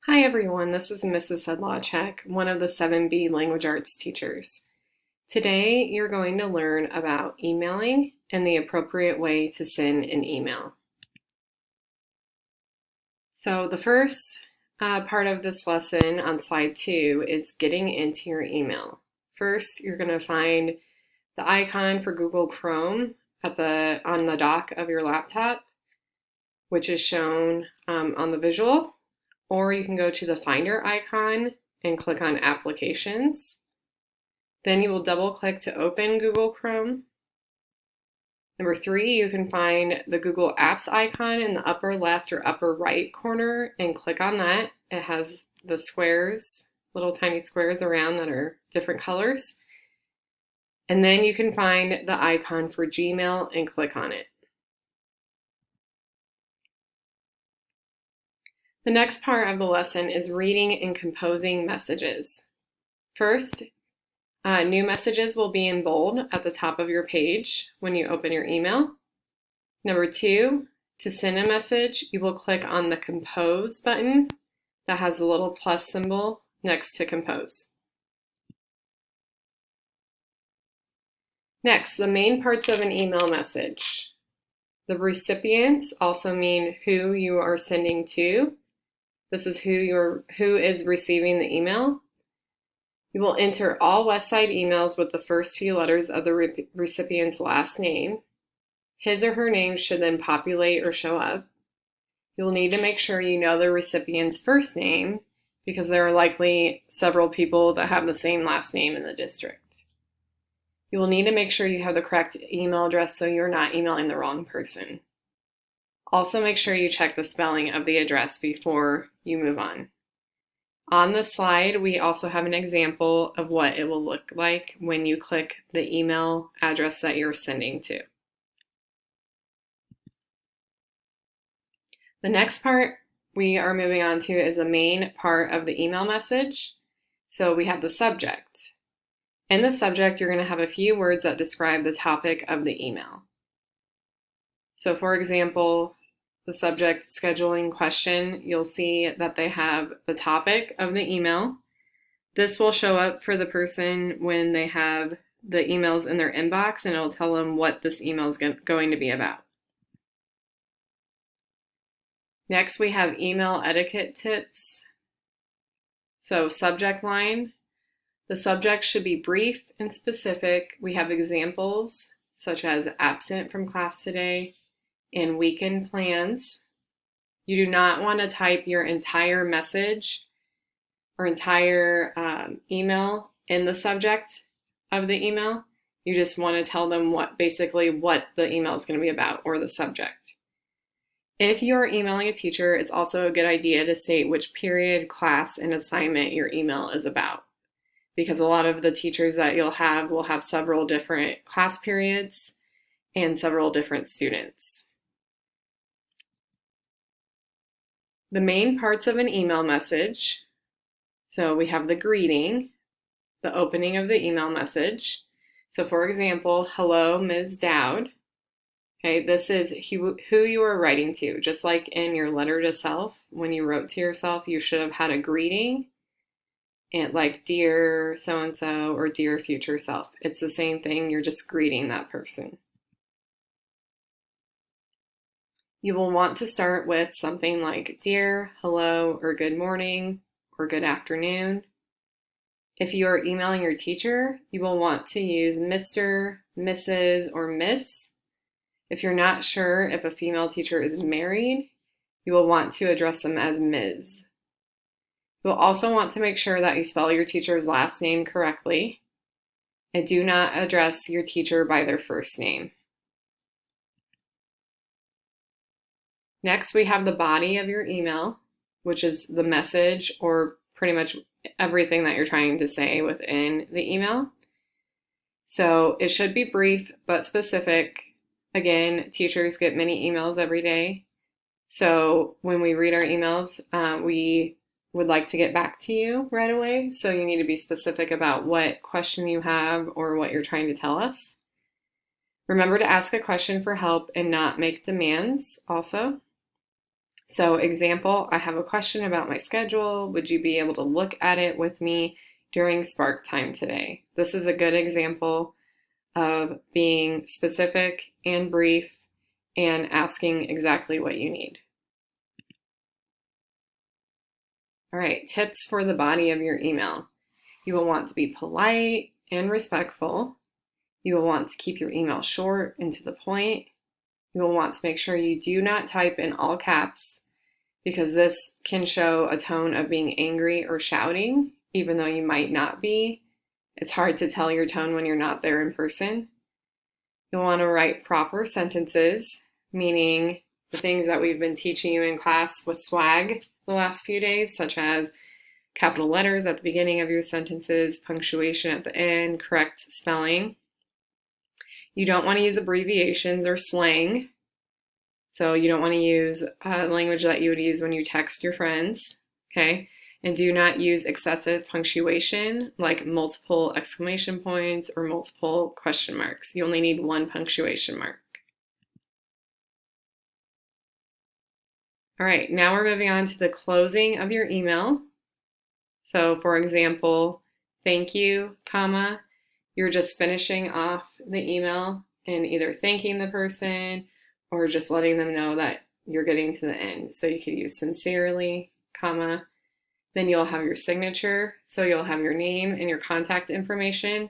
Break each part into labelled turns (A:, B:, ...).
A: Hi everyone, this is Mrs. Sedlacek, one of the 7B language arts teachers. Today you're going to learn about emailing and the appropriate way to send an email. So the first part of this lesson on slide 2 is getting into your email. First, you're going to find the icon for Google Chrome on the dock of your laptop, which is shown on the visual. Or you can go to the Finder icon and click on Applications. Then you will double click to open Google Chrome. Number 3, you can find the Google Apps icon in the upper left or upper right corner and click on that. It has the squares, little tiny squares around that are different colors. And then you can find the icon for Gmail and click on it. The next part of the lesson is reading and composing messages. First, new messages will be in bold at the top of your page when you open your email. Number 2, to send a message, you will click on the Compose button that has a little plus symbol next to Compose. Next, the main parts of an email message. The recipients also mean who you are sending to. This is who is receiving the email. You will enter all Westside emails with the first few letters of the recipient's last name. His or her name should then populate or show up. You will need to make sure you know the recipient's first name because there are likely several people that have the same last name in the district. You will need to make sure you have the correct email address so you're not emailing the wrong person. Also, make sure you check the spelling of the address before you move on. On the slide, we also have an example of what it will look like when you click the email address that you're sending to. The next part we are moving on to is the main part of the email message. So we have the subject. In the subject, you're going to have a few words that describe the topic of the email. So for example, the subject scheduling question, you'll see that they have the topic of the email. This will show up for the person when they have the emails in their inbox, and it'll tell them what this email is going to be about. Next, we have email etiquette tips. So subject line. The subject should be brief and specific. We have examples such as absent from class today and weekend plans. You do not want to type your entire message or entire email in the subject of the email. You just want to tell them what the email is going to be about, or the subject. If you're emailing a teacher, it's also a good idea to state which period, class, and assignment your email is about, because a lot of the teachers that you'll have will have several different class periods and several different students. The main parts of an email message. So we have the greeting, the opening of the email message. So for example, hello, Ms. Dowd. Okay, this is who you are writing to. Just like in your letter to self, when you wrote to yourself, you should have had a greeting and like dear so-and-so or dear future self. It's the same thing, you're just greeting that person. You will want to start with something like dear, hello, or good morning, or good afternoon. If you are emailing your teacher, you will want to use Mr., Mrs., or Miss. If you're not sure if a female teacher is married, you will want to address them as Ms. You will also want to make sure that you spell your teacher's last name correctly, and do not address your teacher by their first name. Next, we have the body of your email, which is the message or pretty much everything that you're trying to say within the email. So it should be brief but specific. Again, teachers get many emails every day. So when we read our emails, we would like to get back to you right away. So you need to be specific about what question you have or what you're trying to tell us. Remember to ask a question for help and not make demands also. So example, I have a question about my schedule. Would you be able to look at it with me during Spark time today? This is a good example of being specific and brief and asking exactly what you need. All right, tips for the body of your email. You will want to be polite and respectful. You will want to keep your email short and to the point. You will want to make sure you do not type in all caps because this can show a tone of being angry or shouting, even though you might not be. It's hard to tell your tone when you're not there in person. You'll want to write proper sentences, meaning the things that we've been teaching you in class with swag the last few days, such as capital letters at the beginning of your sentences, punctuation at the end, correct spelling. You don't want to use abbreviations or slang. So you don't want to use language that you would use when you text your friends, okay? And do not use excessive punctuation like multiple exclamation points or multiple question marks. You only need one punctuation mark. All right, now we're moving on to the closing of your email. So for example, thank you, comma, you're just finishing off the email and either thanking the person or just letting them know that you're getting to the end. So you could use sincerely, comma, then you'll have your signature. So you'll have your name and your contact information.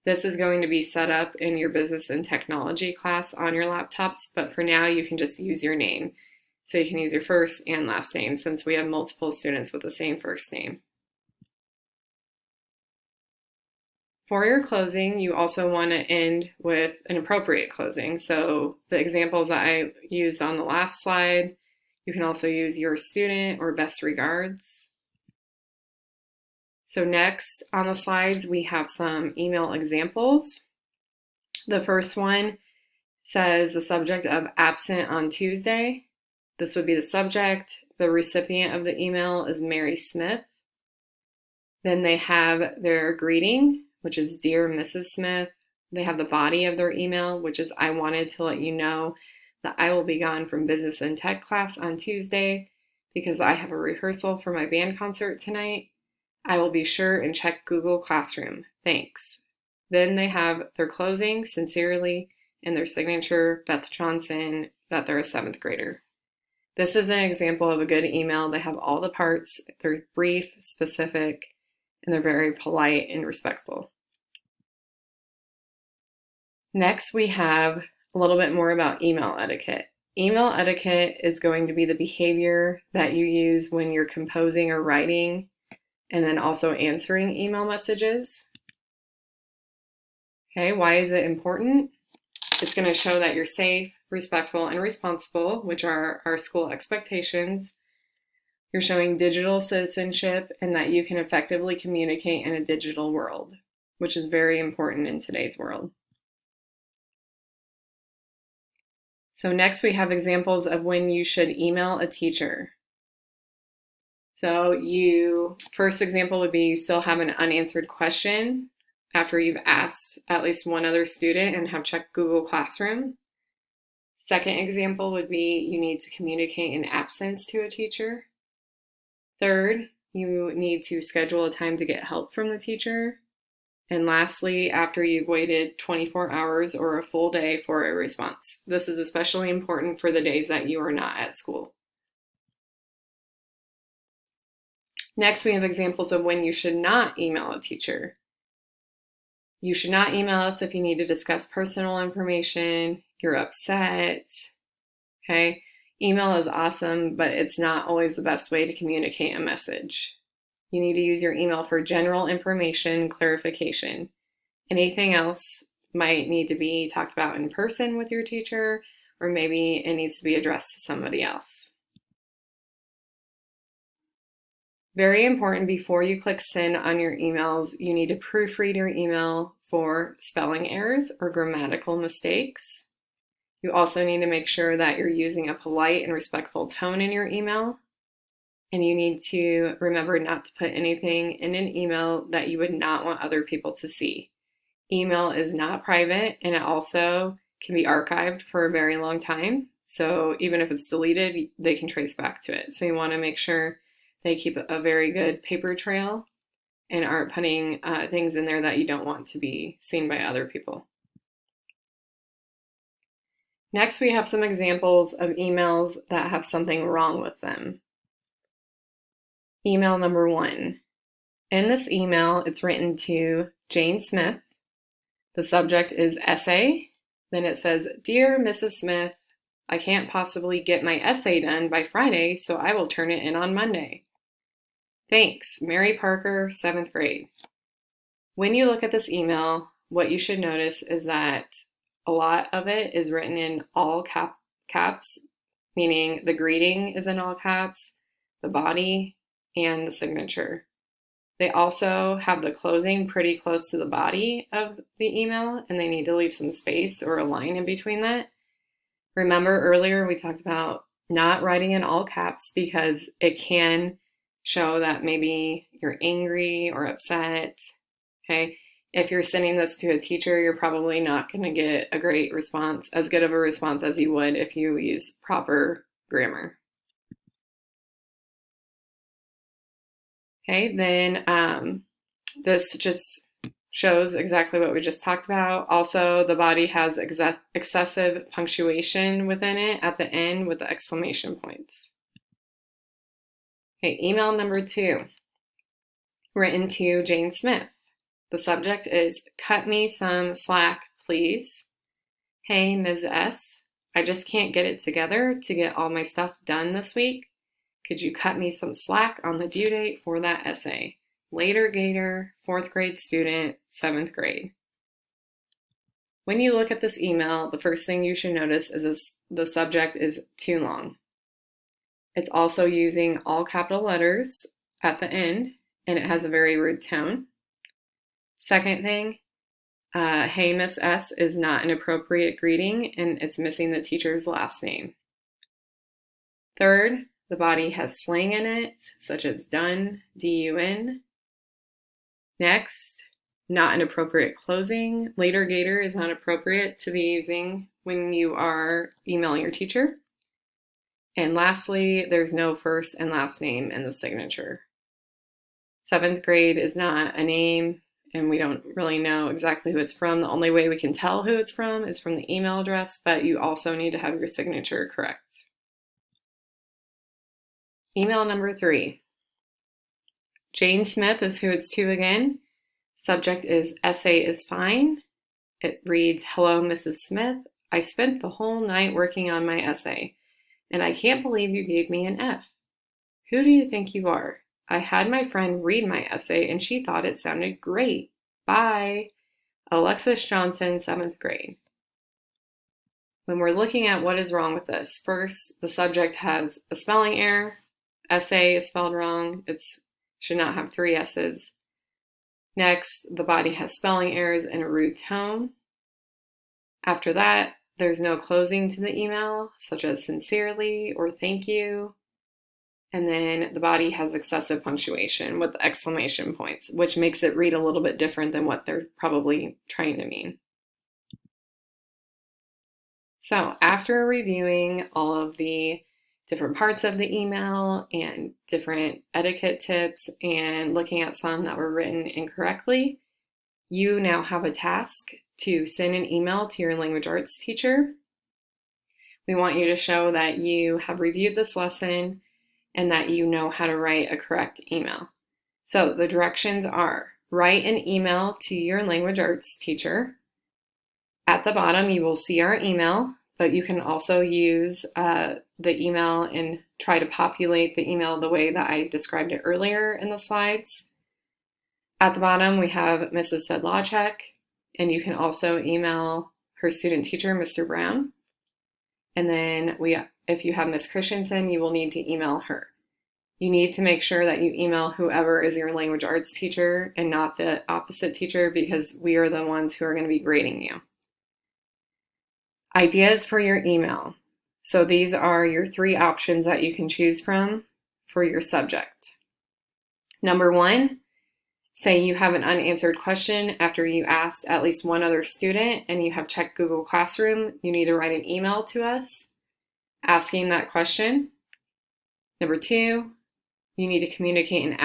A: This is going to be set up in your business and technology class on your laptops, but for now you can just use your name. So you can use your first and last name since we have multiple students with the same first name. For your closing, you also want to end with an appropriate closing. So the examples that I used on the last slide, you can also use your student or best regards. So next on the slides, we have some email examples. The first one says the subject of absent on Tuesday. This would be the subject. The recipient of the email is Mary Smith. Then they have their greeting, which is Dear Mrs. Smith. They have the body of their email, which is I wanted to let you know that I will be gone from business and tech class on Tuesday because I have a rehearsal for my band concert tonight. I will be sure and check Google Classroom. Thanks. Then they have their closing, sincerely, and their signature, Beth Johnson, that they're a 7th grader. This is an example of a good email. They have all the parts. They're brief, specific, and they're very polite and respectful. Next, we have a little bit more about email etiquette. Email etiquette is going to be the behavior that you use when you're composing or writing, and then also answering email messages. Okay, why is it important? It's going to show that you're safe, respectful, and responsible, which are our school expectations. You're showing digital citizenship and that you can effectively communicate in a digital world, which is very important in today's world. So next we have examples of when you should email a teacher. So first example would be you still have an unanswered question after you've asked at least one other student and have checked Google Classroom. Second example would be you need to communicate in absence to a teacher. Third, you need to schedule a time to get help from the teacher. And lastly, after you've waited 24 hours or a full day for a response. This is especially important for the days that you are not at school. Next, we have examples of when you should not email a teacher. You should not email us if you need to discuss personal information, you're upset, okay? Email is awesome, but it's not always the best way to communicate a message. You need to use your email for general information, clarification. Anything else might need to be talked about in person with your teacher, or maybe it needs to be addressed to somebody else. Very important, before you click send on your emails, you need to proofread your email for spelling errors or grammatical mistakes. You also need to make sure that you're using a polite and respectful tone in your email. And you need to remember not to put anything in an email that you would not want other people to see. Email is not private, and it also can be archived for a very long time. So even if it's deleted, they can trace back to it. So you want to make sure they keep a very good paper trail and aren't putting things in there that you don't want to be seen by other people. Next, we have some examples of emails that have something wrong with them. Email number 1. In this email, it's written to Jane Smith. The subject is essay. Then it says, "Dear Mrs. Smith, I can't possibly get my essay done by Friday, so I will turn it in on Monday. Thanks, Mary Parker, 7th grade." When you look at this email, what you should notice is that a lot of it is written in all caps, meaning the greeting is in all caps, the body, and the signature. They also have the closing pretty close to the body of the email, and they need to leave some space or a line in between that. Remember earlier we talked about not writing in all caps because it can show that maybe you're angry or upset, okay? If you're sending this to a teacher, you're probably not going to get a great response, as good of a response as you would if you use proper grammar. Okay, then this just shows exactly what we just talked about. Also, the body has excessive punctuation within it at the end with the exclamation points. Okay, email number 2, written to Jane Smith. The subject is, "Cut me some slack, please. Hey, Ms. S. I just can't get it together to get all my stuff done this week. Could you cut me some slack on the due date for that essay? Later Gator, 4th grade student, 7th grade." When you look at this email, the first thing you should notice is the subject is too long. It's also using all capital letters at the end, and it has a very rude tone. Second thing, "Hey, Miss S" is not an appropriate greeting, and it's missing the teacher's last name. Third, the body has slang in it, such as done, D-U-N. Next, not an appropriate closing. Later Gator is not appropriate to be using when you are emailing your teacher. And lastly, there's no first and last name in the signature. 7th grade is not a name, and we don't really know exactly who it's from. The only way we can tell who it's from is from the email address, but you also need to have your signature correct. Email number 3. Jane Smith is who it's to again. Subject is, "Essay is fine." It reads, "Hello, Mrs. Smith. I spent the whole night working on my essay, and I can't believe you gave me an F. Who do you think you are? I had my friend read my essay, and she thought it sounded great. Bye. Alexis Johnson, 7th grade." When we're looking at what is wrong with this, first, the subject has a spelling error. Essay is spelled wrong. It should not have 3 S's. Next, the body has spelling errors and a rude tone. After that, there's no closing to the email, such as sincerely or thank you. And then the body has excessive punctuation with exclamation points, which makes it read a little bit different than what they're probably trying to mean. So after reviewing all of the different parts of the email and different etiquette tips and looking at some that were written incorrectly, you now have a task to send an email to your language arts teacher. We want you to show that you have reviewed this lesson and that you know how to write a correct email. So the directions are: write an email to your language arts teacher. At the bottom, you will see our email, but you can also use the email and try to populate the email the way that I described it earlier in the slides. At the bottom, we have Mrs. Sedlacek, and you can also email her student teacher, Mr. Brown. And then if you have Miss Christensen, you will need to email her. You need to make sure that you email whoever is your language arts teacher and not the opposite teacher, because we are the ones who are going to be grading you. Ideas for your email. So these are your 3 options that you can choose from for your subject. Number 1, say you have an unanswered question after you asked at least one other student and you have checked Google Classroom. You need to write an email to us. asking that question. Number two, you need to communicate an